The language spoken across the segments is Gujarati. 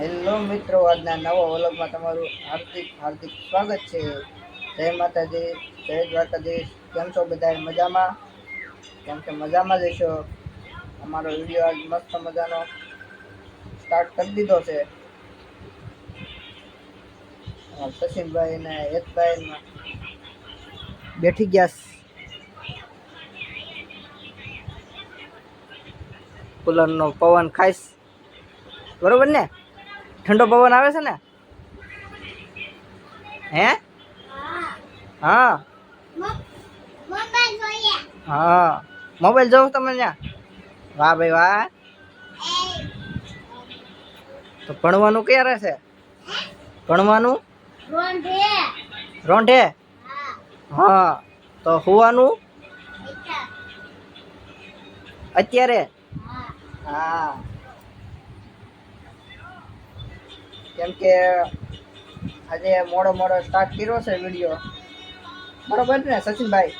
હેલો મિત્રો, આજના નવા વ્લોગમાં તમારું હાર્દિક હાર્દિક સ્વાગત છે. જય માતાજી, જય દ્વારકાધીશ. કેમ છો બધા? મજામાં? કેમ કે મજામાં જ હશો. અમારો વિડીયો આજ મસ્ત મજાનો સ્ટાર્ટ કરી દીધો છે. સચિનભાઈ ને હેતભાઈ બેઠી ગયા. કુલરનો પવન ખાઈશ, બરોબર ને? ઠંડો પવન આવે છે ને? હે? હા હા, મોબાઈલ જોઉં તમે ત્યાં? વાહ ભાઈ વાહ. તો ભણવાનું ક્યારે છે? ભણવાનું રોંઢે. હા, તો હોવાનું અત્યારે? હા, કેમ કે આજે મોડો મોડો સ્ટાર્ટ કર્યો છે વિડીયો, બરોબર ને સચિનભાઈ?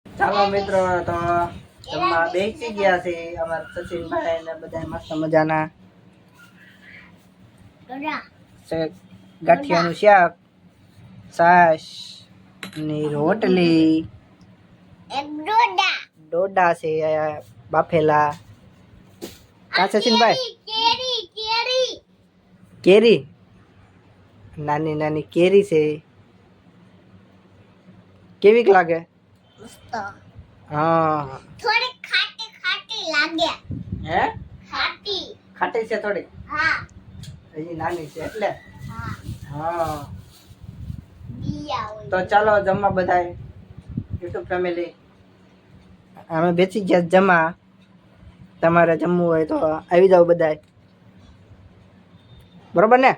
ચાલો મિત્રો, તો જમવા બેસી ગયા છે અમારા સચિનભાઈ ને બધા મસ્ત મજાના. ગાંઠિયાનું શાક, છાશ ની રોટલી, ડોડા છે બાફેલા. કા સચિનભાઈ? કેરી, નાની નાની કેરી છે. કેવીક લાગે? હા, થોડી ખાટી ખાટી લાગે. હે? ખાટી ખાટી છે થોડી. હા, હજી નાની છે એટલે. હા, તો ચાલો જમવા બધાય યુટ્યુબ ફેમિલી. અમે બેસી ગયા જમવા. તમારે જમવું હોય તો આવી જાવ બધાય, બરોબર ને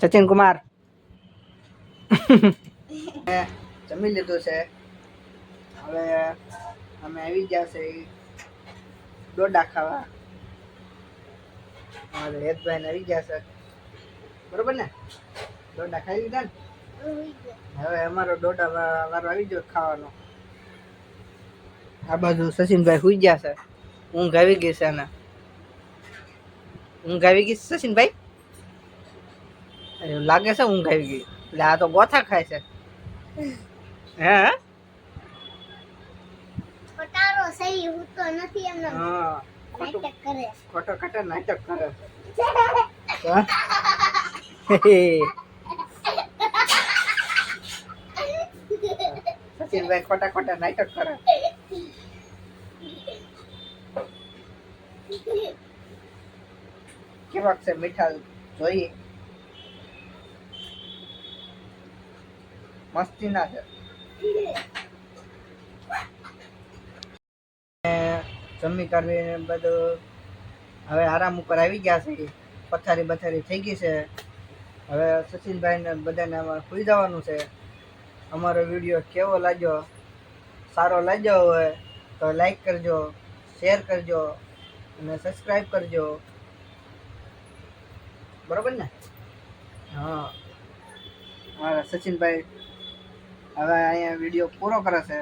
સચિન કુમાર? જમી લીધું છે. હવે અમે આવી ગયા છે ડોડા ખાવા. હેતભાઈ ને આવી ગયા છે, બરોબર ને? ડોડા ખાઈ લીધા ને? હવે અમારો ડોડા વારો આવી ગયો ખાવાનો. આ બાજુ સચિનભાઈ સુઈ ગયા છે. ઊંઘ આવી ગઈ છે ને? ઊંઘ આવી ગઈ સચિનભાઈ? લાગે છે ઊંઘ આવી ગઈ. એટલે આ તો ગોથા ખાય છે. હે? ખોટારો સહી હું તો નથી એમને. હા, નાટક કરે. ખોટો ખોટો નાટક કરે. સચિનભાઈ ખોટા ખોટા નાટક કરે. કેવાક છે મીઠા જોઈએ? મસ્તી ના છે. જમી કરવી બધું હવે આરામ ઉપર આવી ગયા છે. પથારી બથારી થઈ ગઈ છે. હવે સચિનભાઈ ને બધાને સુઈ જવાનું છે. અમારો વિડીયો કેવો લાગ્યો? સારો લાગ્યો હોય તો લાઈક કરજો, શેર કરજો અને સબસ્ક્રાઈબ કરજો, બરોબર ને? હા, સચિનભાઈ હવે અહીંયા વિડીયો પૂરો કરે છે.